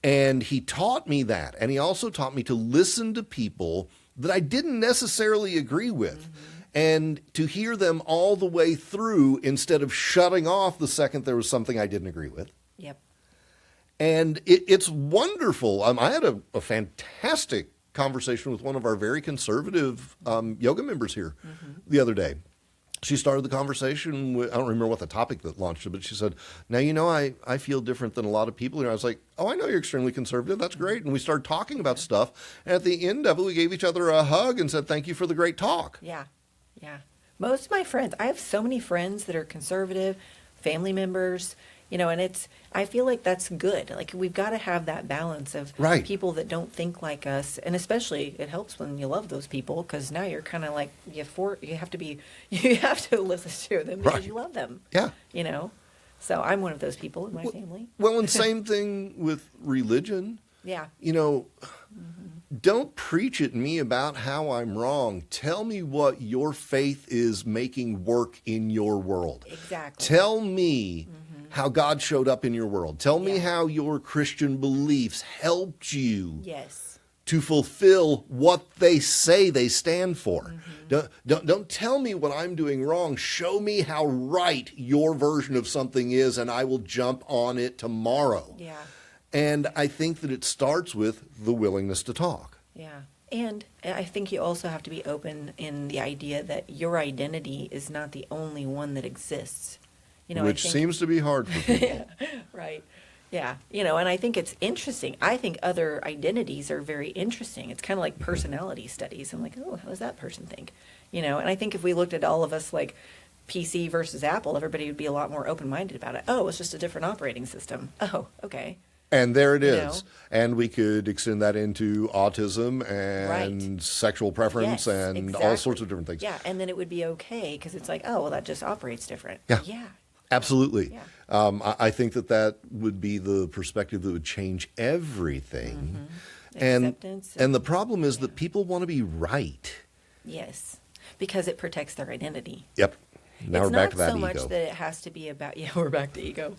[SPEAKER 1] And he taught me that. And he also taught me to listen to people that I didn't necessarily agree with and to hear them all the way through instead of shutting off the second there was something I didn't agree with.
[SPEAKER 2] Yep.
[SPEAKER 1] And it's wonderful. I had a fantastic conversation with one of our very conservative yoga members here the other day. She started the conversation with, I don't remember what the topic that launched it, but she said, now, you know, I feel different than a lot of people here. I was like, oh, I know you're extremely conservative. That's great. And we started talking about stuff. And at the end of it, we gave each other a hug and said, thank you for the great talk.
[SPEAKER 2] Yeah. Yeah. Most of my friends, I have so many friends that are conservative, family members, you know, and I feel like that's good. Like, we've got to have that balance of
[SPEAKER 1] Right.
[SPEAKER 2] people that don't think like us. And especially it helps when you love those people, because now you're kind of like, you have to listen to them because
[SPEAKER 1] Right.
[SPEAKER 2] you love them.
[SPEAKER 1] Yeah.
[SPEAKER 2] You know? So I'm one of those people in my family.
[SPEAKER 1] Well, and same thing with religion.
[SPEAKER 2] Yeah.
[SPEAKER 1] You know, don't preach at me about how I'm wrong. Tell me what your faith is making work in your world.
[SPEAKER 2] Exactly.
[SPEAKER 1] Tell me how God showed up in your world. Tell me
[SPEAKER 2] Yeah.
[SPEAKER 1] how your Christian beliefs helped you
[SPEAKER 2] Yes.
[SPEAKER 1] to fulfill what they say they stand for. Don't tell me what I'm doing wrong. Show me how right your version of something is, and I will jump on it tomorrow.
[SPEAKER 2] Yeah.
[SPEAKER 1] And I think that it starts with the willingness to talk.
[SPEAKER 2] Yeah. And I think you also have to be open in the idea that your identity is not the only one that exists. You know,
[SPEAKER 1] Which
[SPEAKER 2] I think,
[SPEAKER 1] seems to be hard for people.
[SPEAKER 2] right. Yeah. You know, and I think it's interesting. I think other identities are very interesting. It's kind of like personality studies. I'm like, oh, how does that person think? You know, and I think if we looked at all of us like PC versus Apple, everybody would be a lot more open-minded about it. Oh, it's just a different operating system. Oh, okay.
[SPEAKER 1] And there it
[SPEAKER 2] You
[SPEAKER 1] is.
[SPEAKER 2] know?
[SPEAKER 1] And we could extend that into autism and
[SPEAKER 2] Right.
[SPEAKER 1] sexual preference
[SPEAKER 2] Yes,
[SPEAKER 1] and all sorts of different things.
[SPEAKER 2] Yeah, and then it would be okay because it's like, oh, well, that just operates different.
[SPEAKER 1] Yeah.
[SPEAKER 2] Yeah.
[SPEAKER 1] Absolutely.
[SPEAKER 2] Yeah.
[SPEAKER 1] I think that would be the perspective that would change everything.
[SPEAKER 2] Acceptance.
[SPEAKER 1] And the problem is that people want to be right.
[SPEAKER 2] Yes, because it protects their identity.
[SPEAKER 1] Yep. Now
[SPEAKER 2] It's
[SPEAKER 1] we're back
[SPEAKER 2] not
[SPEAKER 1] to that
[SPEAKER 2] so
[SPEAKER 1] ego.
[SPEAKER 2] much that it has to be about, yeah, we're back to ego.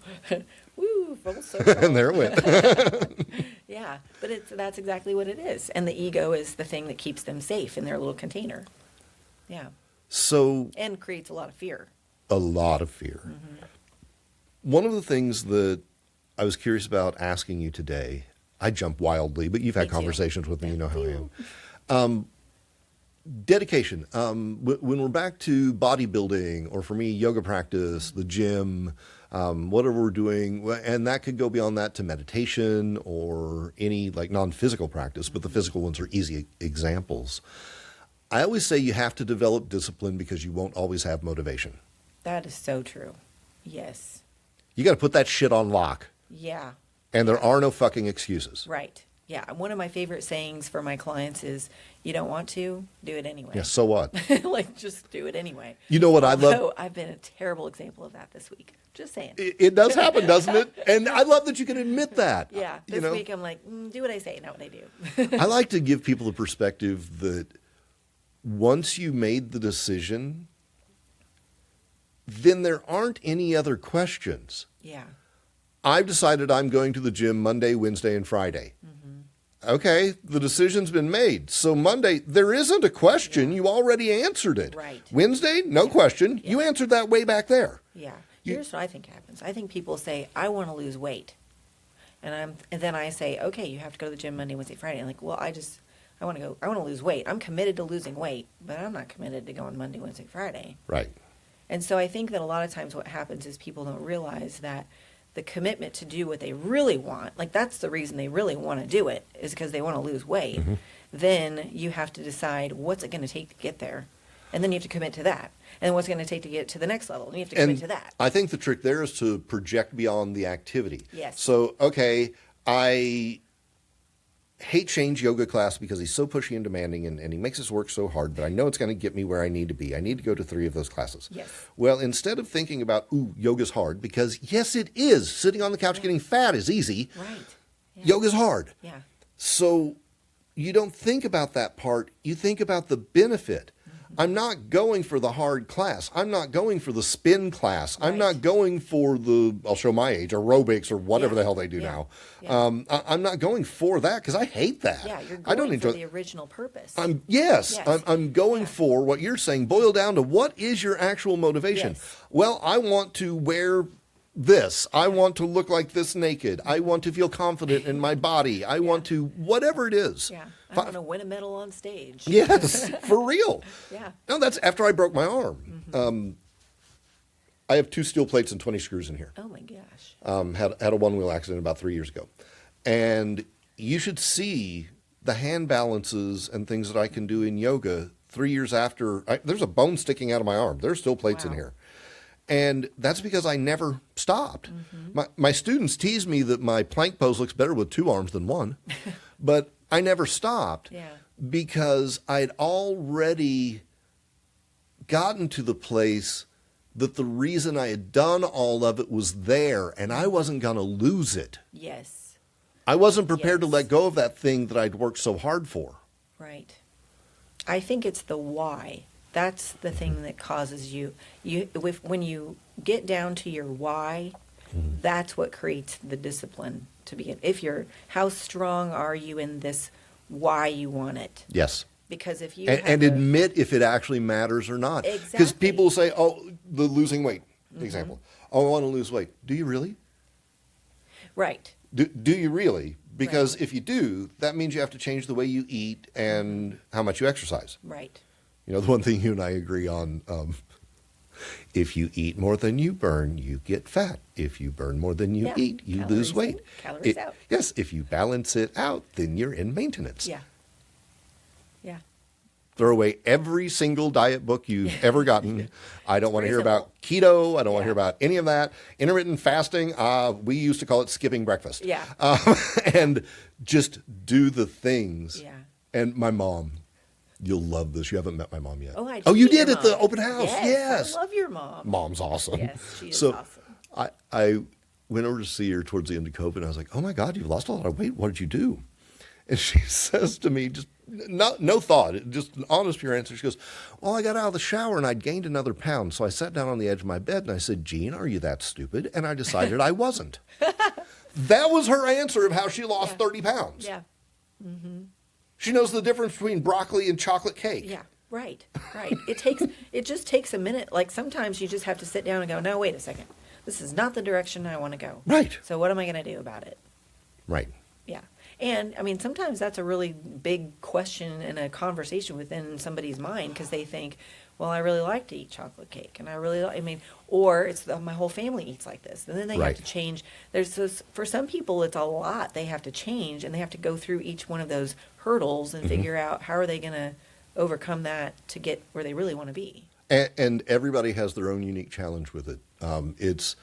[SPEAKER 2] Woo, full circle.
[SPEAKER 1] And there it went.
[SPEAKER 2] Yeah, but that's exactly what it is. And the ego is the thing that keeps them safe in their little container. Yeah,
[SPEAKER 1] So
[SPEAKER 2] and creates a lot of fear.
[SPEAKER 1] a lot of fear. One of the things that I was curious about asking you today, I jump wildly, but you've had
[SPEAKER 2] Me too.
[SPEAKER 1] conversations with me, you know how I
[SPEAKER 2] Thank
[SPEAKER 1] am. Dedication. When we're back to bodybuilding, or for me, yoga practice, the gym, whatever we're doing, and that could go beyond that to meditation or any like non-physical practice, but the physical ones are easy examples. I always say you have to develop discipline because you won't always have motivation.
[SPEAKER 2] That is so true. Yes.
[SPEAKER 1] You got to put that shit on lock,
[SPEAKER 2] Yeah.
[SPEAKER 1] and there are no fucking excuses.
[SPEAKER 2] Right. Yeah. One of my favorite sayings for my clients is, "You don't want to, do it anyway."
[SPEAKER 1] Yeah, so what?
[SPEAKER 2] Like, just do it anyway.
[SPEAKER 1] You know what I love?
[SPEAKER 2] Although I've been a terrible example of that this week. Just saying.
[SPEAKER 1] It does happen, doesn't it? And I love that you can admit that.
[SPEAKER 2] Yeah.
[SPEAKER 1] You
[SPEAKER 2] This
[SPEAKER 1] know?
[SPEAKER 2] week I'm like, do what I say, not what I do.
[SPEAKER 1] I like to give people the perspective that once you made the decision, then there aren't any other questions.
[SPEAKER 2] Yeah.
[SPEAKER 1] I've decided I'm going to the gym Monday, Wednesday, and Friday. Okay, the decision's been made. So Monday, there isn't a question.
[SPEAKER 2] Yeah.
[SPEAKER 1] You already answered it.
[SPEAKER 2] Right.
[SPEAKER 1] Wednesday, no question.
[SPEAKER 2] Yeah.
[SPEAKER 1] You answered that way back there.
[SPEAKER 2] Yeah. Here's what I think happens. I think people say, I want to lose weight. And then I say, okay, you have to go to the gym Monday, Wednesday, Friday. I'm like, well, I want to lose weight. I'm committed to losing weight, but I'm not committed to going Monday, Wednesday, Friday.
[SPEAKER 1] Right.
[SPEAKER 2] And so I think that a lot of times what happens is people don't realize that the commitment to do what they really want, like that's the reason they really want to do it, is because they want to lose weight. Then you have to decide what's it going to take to get there. And then you have to commit to that. And then what's it going to take to get to the next level. And you have to commit to that.
[SPEAKER 1] I think the trick there is to project beyond the activity.
[SPEAKER 2] Yes.
[SPEAKER 1] So, okay, I hate Shane's yoga class because he's so pushy and demanding and he makes us work so hard, but I know it's going to get me where I need to be. I need to go to 3 of those classes.
[SPEAKER 2] Yes.
[SPEAKER 1] Well, instead of thinking about, ooh, yoga's hard, because yes, it is. Sitting on the couch getting fat is easy.
[SPEAKER 2] Right. Yeah.
[SPEAKER 1] Yoga's hard.
[SPEAKER 2] Yeah.
[SPEAKER 1] So you don't think about that part. You think about the benefit. I'm not going for the hard class. I'm not going for the spin class. I'm
[SPEAKER 2] Right.
[SPEAKER 1] not going for the, I'll show my age, aerobics or whatever
[SPEAKER 2] Yeah.
[SPEAKER 1] the hell they do
[SPEAKER 2] Yeah.
[SPEAKER 1] now.
[SPEAKER 2] Yeah.
[SPEAKER 1] I'm not going for that because I hate that.
[SPEAKER 2] Yeah, you're
[SPEAKER 1] I don't
[SPEAKER 2] going
[SPEAKER 1] enjoy
[SPEAKER 2] for the original purpose.
[SPEAKER 1] Yes,
[SPEAKER 2] Yes.
[SPEAKER 1] I'm going
[SPEAKER 2] Yeah.
[SPEAKER 1] for what you're saying. Boil down to what is your actual motivation?
[SPEAKER 2] Yes.
[SPEAKER 1] Well, I want to wear this. I want to look like this naked. I want to feel confident in my body. I want to, whatever it is.
[SPEAKER 2] Yeah. I want to win a medal on stage.
[SPEAKER 1] Yes, for real.
[SPEAKER 2] Yeah.
[SPEAKER 1] No, that's after I broke my arm. I have 2 steel plates and 20 screws in here.
[SPEAKER 2] Oh my gosh.
[SPEAKER 1] Had a one-wheel accident about 3 years ago. And you should see the hand balances and things that I can do in yoga 3 years after. There's a bone sticking out of my arm. There's still plates in
[SPEAKER 2] Wow.
[SPEAKER 1] here. And that's because I never stopped. My students tease me that my plank pose looks better with 2 arms than 1. But I never stopped
[SPEAKER 2] Yeah.
[SPEAKER 1] because I'd already gotten to the place that the reason I had done all of it was there and I wasn't going to lose it.
[SPEAKER 2] Yes.
[SPEAKER 1] I wasn't prepared to
[SPEAKER 2] Yes.
[SPEAKER 1] let go of that thing that I'd worked so hard for.
[SPEAKER 2] Right. I think it's the why. That's the thing that causes when you get down to your why, that's what creates the discipline to begin. How strong are you in this why you want it?
[SPEAKER 1] Yes.
[SPEAKER 2] Because if you
[SPEAKER 1] And admit if it actually matters or not. Because
[SPEAKER 2] Exactly.
[SPEAKER 1] people say, oh, the losing weight example. Oh, I want to lose weight. Do you really?
[SPEAKER 2] Right.
[SPEAKER 1] Do you really? Because
[SPEAKER 2] Right.
[SPEAKER 1] if you do, that means you have to change the way you eat and how much you exercise.
[SPEAKER 2] Right.
[SPEAKER 1] You know, the one thing you and I agree on, if you eat more than you burn, you get fat. If you burn more than you
[SPEAKER 2] Yeah.
[SPEAKER 1] eat, you
[SPEAKER 2] Calories
[SPEAKER 1] lose weight.
[SPEAKER 2] in, calories out.
[SPEAKER 1] Yes, if you balance it out, then you're in maintenance.
[SPEAKER 2] Yeah. Yeah.
[SPEAKER 1] Throw away every single diet book you've ever gotten. I don't want to hear
[SPEAKER 2] simple.
[SPEAKER 1] about keto. I don't want to
[SPEAKER 2] Yeah.
[SPEAKER 1] hear about any of that. Intermittent fasting, we used to call it skipping breakfast.
[SPEAKER 2] Yeah.
[SPEAKER 1] And just do the things.
[SPEAKER 2] Yeah.
[SPEAKER 1] And my mom, you'll love this. You haven't met my mom yet.
[SPEAKER 2] Oh, I
[SPEAKER 1] Oh, you
[SPEAKER 2] meet your
[SPEAKER 1] did at the
[SPEAKER 2] mom.
[SPEAKER 1] open house.
[SPEAKER 2] Yes. I love your mom.
[SPEAKER 1] Mom's awesome.
[SPEAKER 2] Yes, she is
[SPEAKER 1] so
[SPEAKER 2] awesome.
[SPEAKER 1] I went over to see her towards the end of COVID, and I was like, oh my God, you've lost a lot of weight. What did you do? And she says to me, just no thought, just an honest, pure answer. She goes, well, I got out of the shower and I'd gained another pound. So I sat down on the edge of my bed and I said, Jean, are you that stupid? And I decided I wasn't. That was her answer of how she lost 30 pounds.
[SPEAKER 2] Yeah. Mm-hmm.
[SPEAKER 1] She knows the difference between broccoli and chocolate cake.
[SPEAKER 2] Yeah. Right. It just takes a minute. Like sometimes you just have to sit down and go, no, wait a second. This is not the direction I want to go.
[SPEAKER 1] Right.
[SPEAKER 2] So what am I going to do about it?
[SPEAKER 1] Right.
[SPEAKER 2] Yeah. And I mean, sometimes that's a really big question and a conversation within somebody's mind because they think, well, I really like to eat chocolate cake. And or it's my whole family eats like this. And then they have to change. For some people, it's a lot they have to change and they have to go through each one of those hurdles and figure out how are they going to overcome that to get where they really want to be.
[SPEAKER 1] And everybody has their own unique challenge with it. It's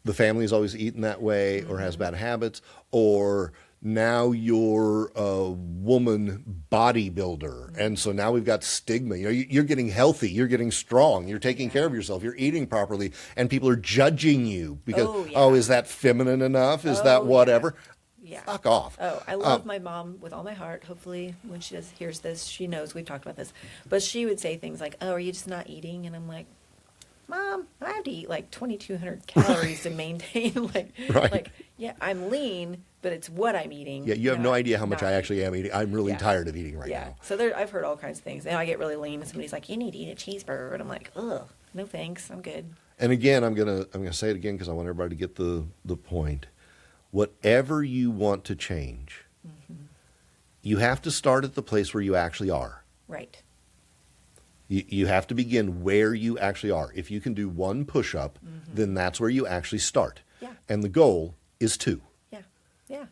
[SPEAKER 1] the family's always eaten that way or has bad habits, or now you're a woman bodybuilder. And so now we've got stigma. You know, you're getting healthy, you're getting strong, you're taking care of yourself, you're eating properly, and people are judging you because, is that feminine enough? Is that whatever?
[SPEAKER 2] Yeah.
[SPEAKER 1] Fuck off.
[SPEAKER 2] Oh, I love my mom with all my heart. Hopefully when she hears this, she knows we've talked about this. But she would say things like, oh, are you just not eating? And I'm like, Mom, I have to eat like 2,200 calories to maintain I'm lean, but it's what I'm eating.
[SPEAKER 1] Yeah, you have no idea how much I actually am eating. I'm really tired of eating right now.
[SPEAKER 2] So I've heard all kinds of things. And I get really lean and somebody's like, you need to eat a cheeseburger. And I'm like, ugh, no thanks, I'm good.
[SPEAKER 1] And again, I'm gonna say it again because I want everybody to get the point. Whatever you want to change, you have to start at the place where you actually are.
[SPEAKER 2] Right.
[SPEAKER 1] You have to begin where you actually are. If you can do one push-up, then that's where you actually start.
[SPEAKER 2] Yeah.
[SPEAKER 1] And the goal is 2.
[SPEAKER 2] Yeah. Yeah.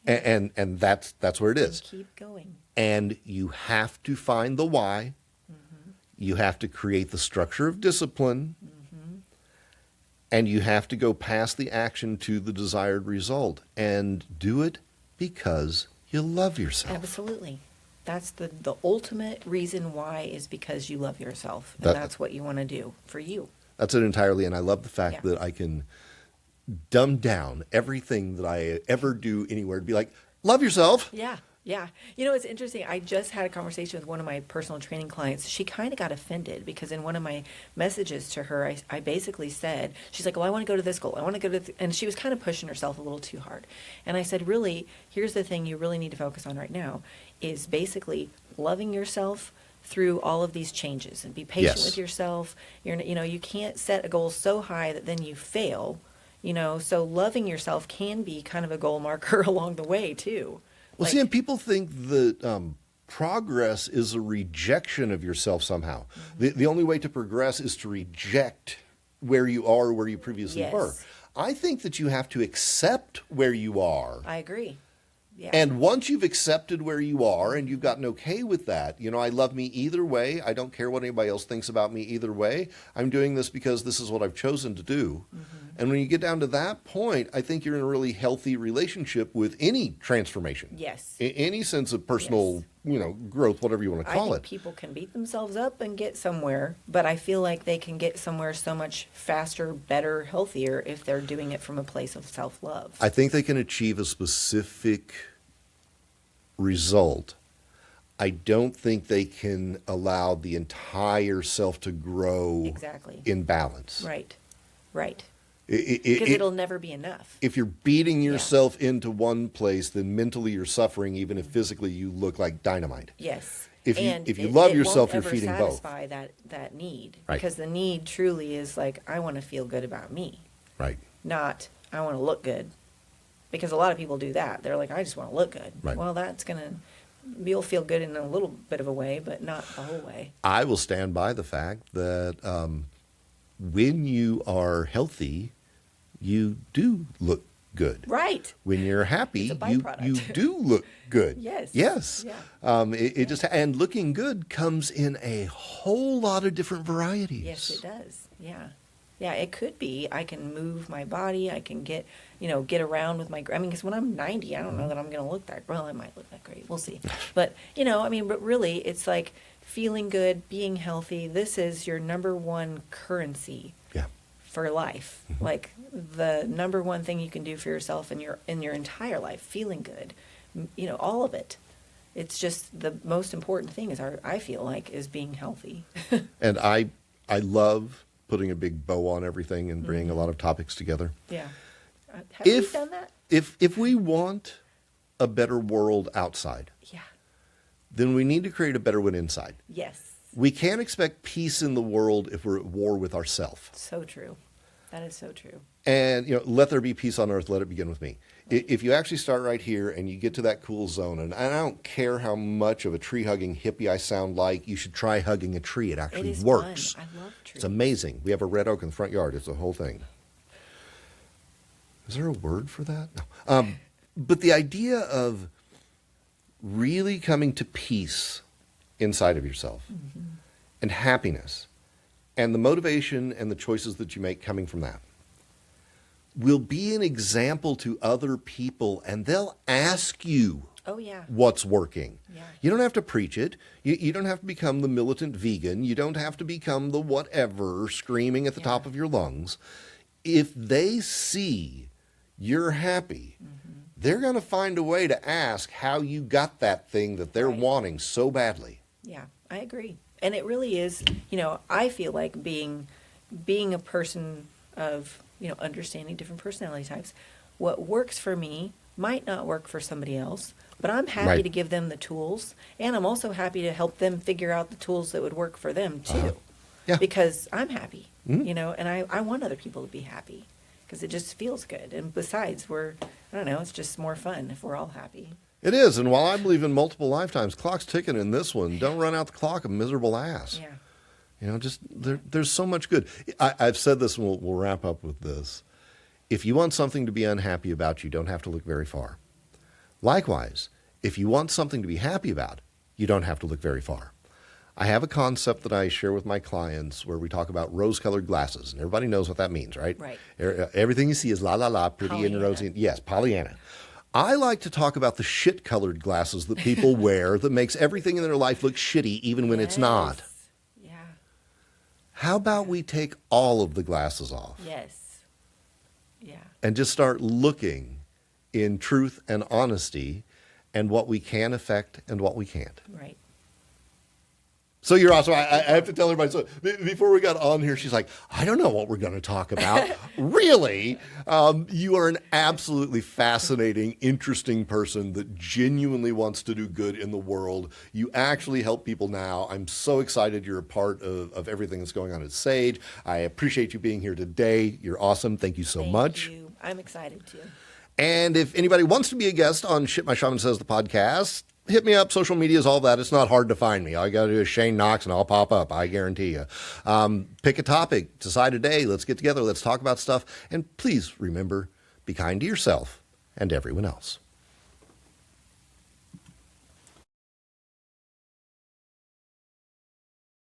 [SPEAKER 1] And that's where it is.
[SPEAKER 2] And keep going.
[SPEAKER 1] And you have to find the why. You have to create the structure of discipline. And you have to go past the action to the desired result. And do it because you love yourself.
[SPEAKER 2] Absolutely. That's the ultimate reason why is because you love yourself. And that's what you want to do for you.
[SPEAKER 1] That's it entirely. And I love the fact that I can dumb down everything that I ever do anywhere to be like, love yourself.
[SPEAKER 2] Yeah. Yeah. You know, it's interesting. I just had a conversation with one of my personal training clients. She kind of got offended because in one of my messages to her, I basically said, she's like, well, I want to go to this goal. I want to go to and she was kind of pushing herself a little too hard. And I said, really, here's the thing you really need to focus on right now is basically loving yourself through all of these changes and be patient with yourself. You can't set a goal so high that then you fail, so loving yourself can be kind of a goal marker along the way too.
[SPEAKER 1] Well, see, and people think that progress is a rejection of yourself somehow. The only way to progress is to reject where you are, where you previously were. I think that you have to accept where you are.
[SPEAKER 2] I agree. Yeah.
[SPEAKER 1] And once you've accepted where you are and you've gotten okay with that, I love me either way. I don't care what anybody else thinks about me either way. I'm doing this because this is what I've chosen to do. And when you get down to that point, I think you're in a really healthy relationship with any transformation.
[SPEAKER 2] Yes.
[SPEAKER 1] Any sense of personal, growth, whatever you want to call
[SPEAKER 2] I think
[SPEAKER 1] it.
[SPEAKER 2] people can beat themselves up and get somewhere, but I feel like they can get somewhere so much faster, better, healthier if they're doing it from a place of self-love.
[SPEAKER 1] I think they can achieve a specific result. I don't think they can allow the entire self to grow in balance.
[SPEAKER 2] Right. Because it'll never be enough.
[SPEAKER 1] If you're beating yourself into one place, then mentally you're suffering, even if physically you look like dynamite.
[SPEAKER 2] Yes.
[SPEAKER 1] If you love yourself, you're feeding both.
[SPEAKER 2] It won't ever satisfy that need.
[SPEAKER 1] Right.
[SPEAKER 2] Because the need truly is like, I want to feel good about me.
[SPEAKER 1] Right.
[SPEAKER 2] Not, I want to look good. Because a lot of people do that. They're like, I just want to look good.
[SPEAKER 1] Right.
[SPEAKER 2] Well, that's going to, you'll feel good in a little bit of a way, but not the whole way.
[SPEAKER 1] I will stand by the fact that when you are healthy, you do look good.
[SPEAKER 2] Right.
[SPEAKER 1] When you're happy,
[SPEAKER 2] It's a
[SPEAKER 1] you
[SPEAKER 2] byproduct.
[SPEAKER 1] do look good.
[SPEAKER 2] Yes.
[SPEAKER 1] Yes.
[SPEAKER 2] Yeah.
[SPEAKER 1] It just, and looking good comes in a whole lot of different varieties.
[SPEAKER 2] Yes, it does. Yeah. Yeah, it could be. I can move my body. I can get around with my, I mean, because when I'm 90, I don't know that I'm going to look that, well, I might look that great. We'll see. But, but really, it's like feeling good, being healthy. This is your number one currency for life.
[SPEAKER 1] Mm-hmm.
[SPEAKER 2] Like the number one thing you can do for yourself in your entire life, feeling good, all of it. It's just the most important thing I feel like, is being healthy.
[SPEAKER 1] And I love putting a big bow on everything and bringing a lot of topics together.
[SPEAKER 2] Yeah. Have you done that?
[SPEAKER 1] If we want a better world outside,
[SPEAKER 2] Yeah.
[SPEAKER 1] then we need to create a better one inside.
[SPEAKER 2] Yes.
[SPEAKER 1] We can't expect peace in the world if we're at war with ourselves.
[SPEAKER 2] So true. That is so true.
[SPEAKER 1] And, let there be peace on earth, let it begin with me. If you actually start right here and you get to that cool zone, and I don't care how much of a tree-hugging hippie I sound like, you should try hugging a tree. It actually works.
[SPEAKER 2] Fun. I love trees.
[SPEAKER 1] It's amazing. We have a red oak in the front yard. It's a whole thing. Is there a word for that? No. But the idea of really coming to peace inside of yourself and happiness and the motivation and the choices that you make coming from that will be an example to other people, and they'll ask you what's working.
[SPEAKER 2] Yeah.
[SPEAKER 1] You don't have to preach it. You don't have to become the militant vegan. You don't have to become the whatever screaming at the top of your lungs. If they see you're happy, they're going to find a way to ask how you got that thing that they're wanting so badly.
[SPEAKER 2] Yeah, I agree. And it really is, I feel like being a person of, understanding different personality types, what works for me might not work for somebody else, but I'm happy to give them the tools, and I'm also happy to help them figure out the tools that would work for them too. Because I'm happy, and I want other people to be happy, because it just feels good. And besides, it's just more fun if we're all happy.
[SPEAKER 1] It is, and while I believe in multiple lifetimes, clock's ticking in this one. Don't run out the clock, a miserable ass.
[SPEAKER 2] Yeah.
[SPEAKER 1] There's so much good. I've said this, and we'll wrap up with this. If you want something to be unhappy about, you don't have to look very far. Likewise, if you want something to be happy about, you don't have to look very far. I have a concept that I share with my clients where we talk about rose-colored glasses, and everybody knows what that means, right?
[SPEAKER 2] Right.
[SPEAKER 1] Everything you see is la, la, la, pretty and rosy. Yes, Pollyanna. I like to talk about the shit-colored glasses that people wear that makes everything in their life look shitty even when it's not.
[SPEAKER 2] Yeah.
[SPEAKER 1] How about we take all of the glasses off?
[SPEAKER 2] Yes. Yeah.
[SPEAKER 1] And just start looking in truth and honesty and what we can affect and what we can't.
[SPEAKER 2] Right.
[SPEAKER 1] So you're awesome. I have to tell everybody. So before we got on here, she's like, I don't know what we're going to talk about. Really? You are an absolutely fascinating, interesting person that genuinely wants to do good in the world. You actually help people now. I'm so excited you're a part of everything that's going on at Sage. I appreciate you being here today. You're awesome. Thank you so much.
[SPEAKER 2] Thank you. I'm excited too.
[SPEAKER 1] And if anybody wants to be a guest on Shit My Shaman Says, the podcast, hit me up. Social media is all that. It's not hard to find me. All you got to do is Shane Knox, and I'll pop up. I guarantee you. Pick a topic. Decide a day. Let's get together. Let's talk about stuff. And please remember, be kind to yourself and everyone else.